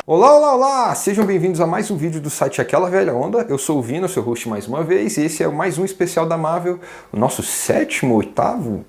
Olá, olá, olá! Sejam bem-vindos a mais um vídeo do site Aquela Velha Onda. Eu sou o Vino, seu host mais uma vez, e esse é mais um especial da Marvel, o nosso sétimo, oitavo?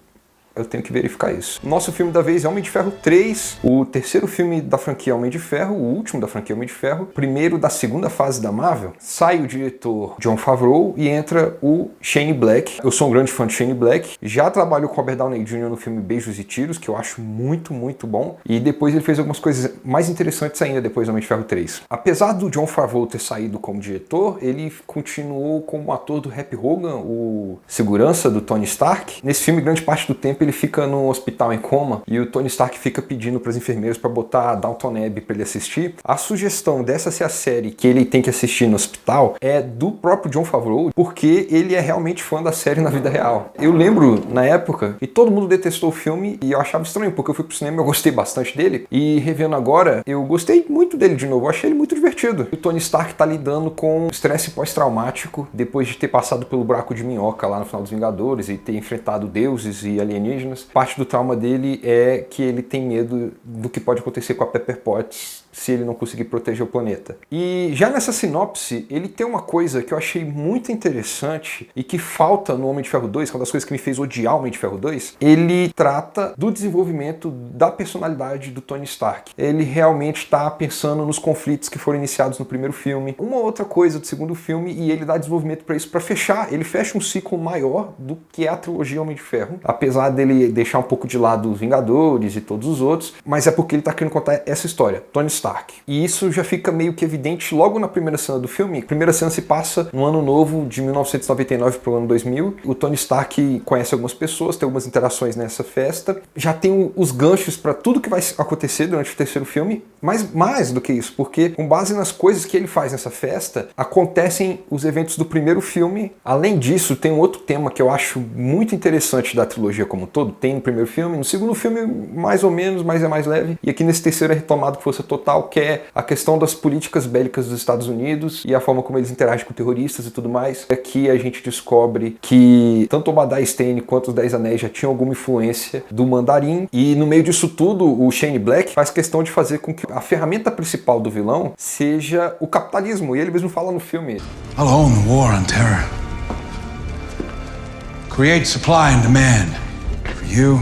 Eu tenho que verificar isso. O nosso filme da vez é Homem de Ferro 3, o terceiro filme da franquia Homem de Ferro, o último da franquia Homem de Ferro, primeiro da segunda fase da Marvel. Sai o diretor Jon Favreau e entra o Shane Black. Eu sou um grande fã de Shane Black, já trabalho com Robert Downey Jr. no filme Beijos e Tiros, que eu acho muito, muito bom, e depois ele fez algumas coisas mais interessantes ainda depois do Homem de Ferro 3. Apesar do Jon Favreau ter saído como diretor, ele continuou como ator do Happy Hogan, o segurança do Tony Stark. Nesse filme, grande parte do tempo ele fica no hospital em coma e o Tony Stark fica pedindo para as enfermeiras para botar Downton Abbey para ele assistir. A sugestão dessa ser a série que ele tem que assistir no hospital é do próprio Jon Favreau, porque ele é realmente fã da série na vida real. Eu lembro, na época, e todo mundo detestou o filme e eu achava estranho, porque eu fui pro cinema e eu gostei bastante dele, e revendo agora, eu gostei muito dele de novo, eu achei ele muito divertido. O Tony Stark tá lidando com estresse pós-traumático, depois de ter passado pelo buraco de minhoca lá no final dos Vingadores e ter enfrentado deuses e alienígenas. Parte do trauma dele é que ele tem medo do que pode acontecer com a Pepper Potts se ele não conseguir proteger o planeta. E já nessa sinopse, ele tem uma coisa que eu achei muito interessante e que falta no Homem de Ferro 2, que é uma das coisas que me fez odiar o Homem de Ferro 2. Ele trata do desenvolvimento da personalidade do Tony Stark. Ele realmente está pensando nos conflitos que foram iniciados no primeiro filme. Uma outra coisa do segundo filme, e ele dá desenvolvimento para isso, para fechar. Ele fecha um ciclo maior do que é a trilogia Homem de Ferro, apesar dele deixar um pouco de lado os Vingadores e todos os outros, mas é porque ele está querendo contar essa história, Tony Stark. E isso já fica meio que evidente logo na primeira cena do filme. A primeira cena se passa no ano novo de 1999 para o ano 2000. O Tony Stark conhece algumas pessoas, tem algumas interações nessa festa. Já tem os ganchos para tudo que vai acontecer durante o terceiro filme, mas mais do que isso, porque com base nas coisas que ele faz nessa festa, acontecem os eventos do primeiro filme. Além disso, tem um outro tema que eu acho muito interessante da trilogia como um todo. Tem no primeiro filme, no segundo filme mais ou menos, mas é mais leve. E aqui nesse terceiro é retomado com força total, que é a questão das políticas bélicas dos Estados Unidos e a forma como eles interagem com terroristas e tudo mais. Aqui a gente descobre que tanto o Obadiah Stane quanto os Dez Anéis já tinham alguma influência do Mandarim, e no meio disso tudo o Shane Black faz questão de fazer com que a ferramenta principal do vilão seja o capitalismo, e ele mesmo fala no filme. I'll own the war on terror. Create supply and demand for you,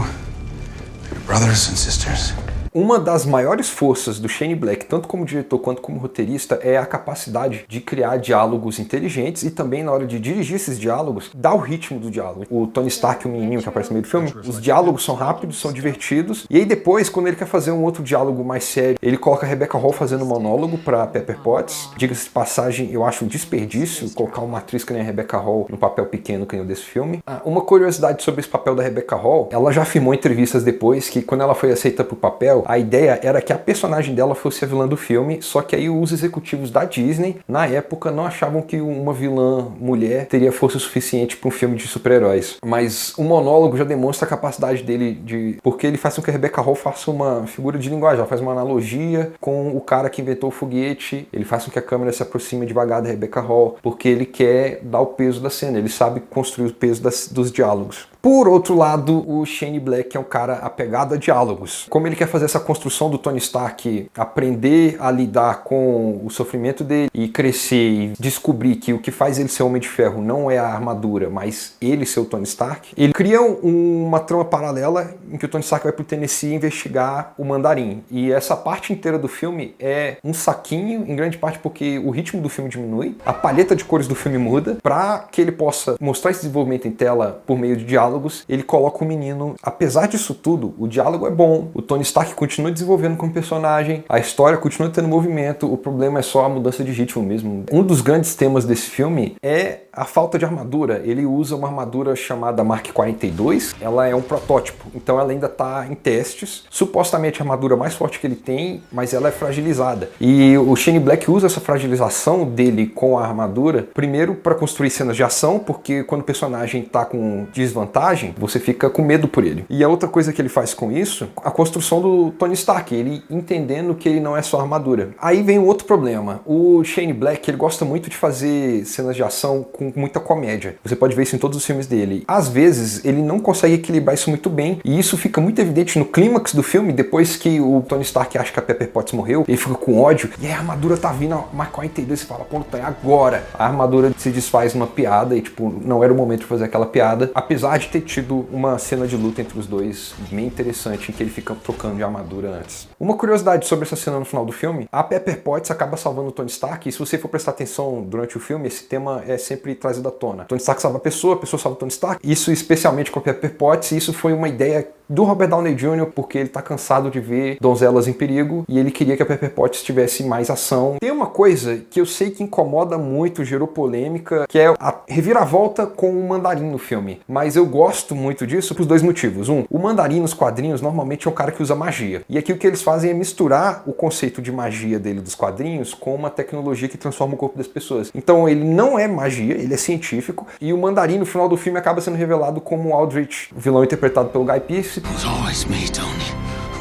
for your brothers and sisters. Uma das maiores forças do Shane Black, tanto como diretor quanto como roteirista, é a capacidade de criar diálogos inteligentes e também, na hora de dirigir esses diálogos, dar o ritmo do diálogo. O Tony Stark, o menininho que aparece no meio do filme, os diálogos são rápidos, são divertidos, e aí depois, quando ele quer fazer um outro diálogo mais sério, ele coloca a Rebecca Hall fazendo um monólogo pra Pepper Potts. Diga-se de passagem, eu acho um desperdício colocar uma atriz que nem a Rebecca Hall no papel pequeno que nem o desse filme. Uma curiosidade sobre esse papel da Rebecca Hall, ela já afirmou em entrevistas depois que quando ela foi aceita pro papel, a ideia era que a personagem dela fosse a vilã do filme, só que aí os executivos da Disney, na época, não achavam que uma vilã mulher teria força suficiente para um filme de super-heróis. Mas o monólogo já demonstra a capacidade dele porque ele faz com que a Rebecca Hall faça uma figura de linguagem, ela faz uma analogia com o cara que inventou o foguete, ele faz com que a câmera se aproxime devagar da Rebecca Hall, porque ele quer dar o peso da cena, ele sabe construir o peso dos diálogos. Por outro lado, o Shane Black é um cara apegado a diálogos. Como ele quer fazer essa construção do Tony Stark, aprender a lidar com o sofrimento dele e crescer e descobrir que o que faz ele ser Homem de Ferro não é a armadura, mas ele ser o Tony Stark, ele cria uma trama paralela em que o Tony Stark vai pro Tennessee investigar o Mandarim. E essa parte inteira do filme é um saquinho, em grande parte porque o ritmo do filme diminui, a paleta de cores do filme muda, para que ele possa mostrar esse desenvolvimento em tela por meio de diálogos. Ele coloca o menino, apesar disso tudo, o diálogo é bom, o Tony Stark continua desenvolvendo como personagem, a história continua tendo movimento, o problema é só a mudança de ritmo mesmo. Um dos grandes temas desse filme é a falta de armadura. Ele usa uma armadura chamada Mark 42, ela é um protótipo, então ela ainda está em testes, supostamente a armadura mais forte que ele tem, mas ela é fragilizada. E o Shane Black usa essa fragilização dele com a armadura, primeiro para construir cenas de ação, porque quando o personagem está com desvantagem, vantagem, você fica com medo por ele. E a outra coisa que ele faz com isso, a construção do Tony Stark, ele entendendo que ele não é só armadura. Aí vem um outro problema. O Shane Black, ele gosta muito de fazer cenas de ação com muita comédia. Você pode ver isso em todos os filmes dele. Às vezes, ele não consegue equilibrar isso muito bem, e isso fica muito evidente no clímax do filme, depois que o Tony Stark acha que a Pepper Potts morreu, ele fica com ódio, e aí a armadura tá vindo a Mark 42, você fala, pô, é agora. A armadura se desfaz numa piada, e tipo, não era o momento de fazer aquela piada, apesar de ter tido uma cena de luta entre os dois bem interessante, em que ele fica trocando de armadura antes. Uma curiosidade sobre essa cena no final do filme, a Pepper Potts acaba salvando o Tony Stark, e se você for prestar atenção durante o filme, esse tema é sempre trazido à tona. Tony Stark salva a pessoa salva o Tony Stark, isso especialmente com a Pepper Potts, e isso foi uma ideia do Robert Downey Jr., porque ele tá cansado de ver donzelas em perigo, e ele queria que a Pepper Potts tivesse mais ação. Tem uma coisa que eu sei que incomoda muito, gerou polêmica, que é a reviravolta com o Mandarim no filme. Mas eu gosto muito disso por dois motivos. Um, o Mandarim nos quadrinhos normalmente é um cara que usa magia. E aqui o que eles fazem é misturar o conceito de magia dele dos quadrinhos com uma tecnologia que transforma o corpo das pessoas. Então ele não é magia, ele é científico, e o Mandarim no final do filme acaba sendo revelado como Aldrich, vilão interpretado pelo Guy Pearce. It was always me, Tony.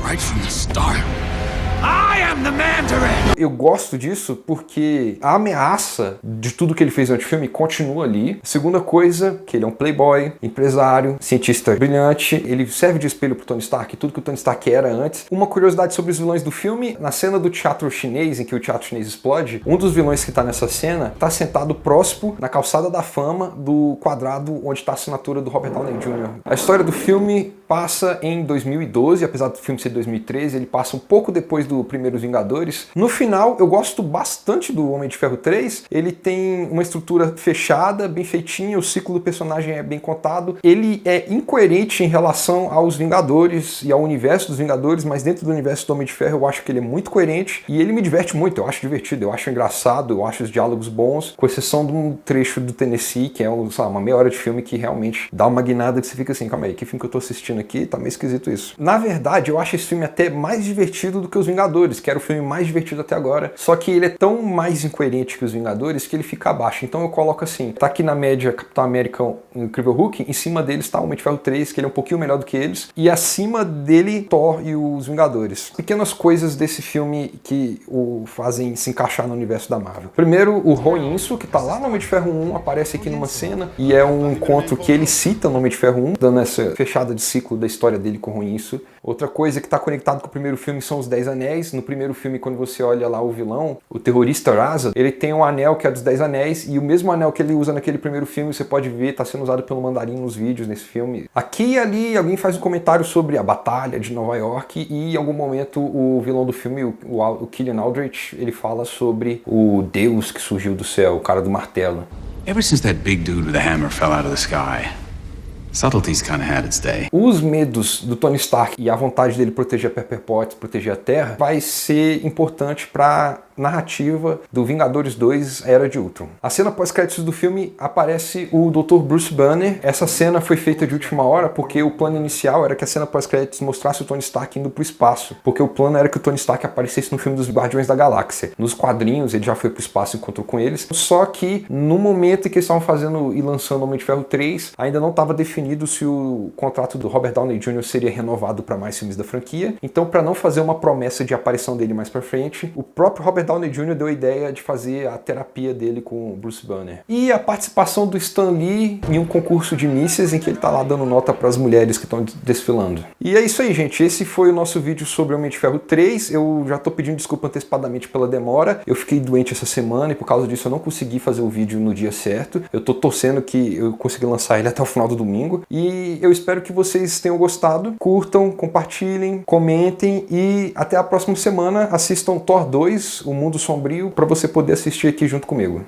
Right from the start. I am the Mandarin! Eu gosto disso porque a ameaça de tudo que ele fez durante o filme continua ali. Segunda coisa, que ele é um playboy, empresário, cientista brilhante, ele serve de espelho pro Tony Stark, tudo que o Tony Stark era antes. Uma curiosidade sobre os vilões do filme, na cena do teatro chinês, em que o teatro chinês explode, um dos vilões que tá nessa cena tá sentado próximo na calçada da fama do quadrado onde tá a assinatura do Robert Downey Jr. A história do filme passa em 2012, apesar do filme ser 2013, ele passa um pouco depois do Primeiros Vingadores. No final, eu gosto bastante do Homem de Ferro 3. Ele tem uma estrutura fechada, bem feitinha, o ciclo do personagem é bem contado. Ele é incoerente em relação aos Vingadores e ao universo dos Vingadores, mas dentro do universo do Homem de Ferro eu acho que ele é muito coerente e ele me diverte muito, eu acho divertido, eu acho engraçado, eu acho os diálogos bons, com exceção de um trecho do Tennessee, que é uma meia hora de filme que realmente dá uma guinada que você fica assim, calma aí, que filme que eu tô assistindo aqui? Tá meio esquisito isso. Na verdade, eu acho esse filme até mais divertido do que os Vingadores, que era o filme mais divertido até agora, só que ele é tão mais incoerente que os Vingadores que ele fica abaixo. Então eu coloco assim, tá aqui na média Capitão América, Incrível Hulk, em cima deles tá o Homem de Ferro 3, que ele é um pouquinho melhor do que eles, e acima dele Thor e os Vingadores. Pequenas coisas desse filme que o fazem se encaixar no universo da Marvel. Primeiro, o Roy Inso, que tá lá no Homem de Ferro 1, aparece aqui numa cena, e é um encontro que ele cita no Homem de Ferro 1, dando essa fechada de ciclo da história dele com o Roy Inso. Outra coisa que está conectado com o primeiro filme são os 10 Anéis. No primeiro filme, quando você olha lá o vilão, o terrorista Raza, ele tem um anel que é dos 10 Anéis, e o mesmo anel que ele usa naquele primeiro filme, você pode ver, está sendo usado pelo Mandarim nos vídeos nesse filme. Aqui e ali, alguém faz um comentário sobre a Batalha de Nova York, e em algum momento o vilão do filme, o Killian Aldrich, ele fala sobre o Deus que surgiu do céu, o cara do martelo. Ever since that big dude with a hammer fell out of the sky, subtlety's kind of had its day. Os medos do Tony Stark e a vontade dele proteger a Pepper Potts, proteger a Terra, vai ser importante para narrativa do Vingadores 2, a Era de Ultron. A cena pós-créditos do filme aparece o Dr. Bruce Banner. Essa cena foi feita de última hora porque o plano inicial era que a cena pós-créditos mostrasse o Tony Stark indo pro espaço, porque o plano era que o Tony Stark aparecesse no filme dos Guardiões da Galáxia. Nos quadrinhos ele já foi pro espaço e encontrou com eles, só que no momento em que eles estavam fazendo e lançando Homem de Ferro 3, ainda não estava definido se o contrato do Robert Downey Jr. seria renovado para mais filmes da franquia. Então, para não fazer uma promessa de aparição dele mais para frente, o próprio Robert Downey Jr. deu a ideia de fazer a terapia dele com o Bruce Banner. E a participação do Stan Lee em um concurso de mísseis em que ele tá lá dando nota para as mulheres que estão desfilando. E é isso aí, gente. Esse foi o nosso vídeo sobre Homem de Ferro 3. Eu já tô pedindo desculpa antecipadamente pela demora. Eu fiquei doente essa semana e por causa disso eu não consegui fazer o vídeo no dia certo. Eu tô torcendo que eu consiga lançar ele até o final do domingo. E eu espero que vocês tenham gostado. Curtam, compartilhem, comentem e até a próxima semana assistam Thor 2, O Mundo Sombrio, para você poder assistir aqui junto comigo.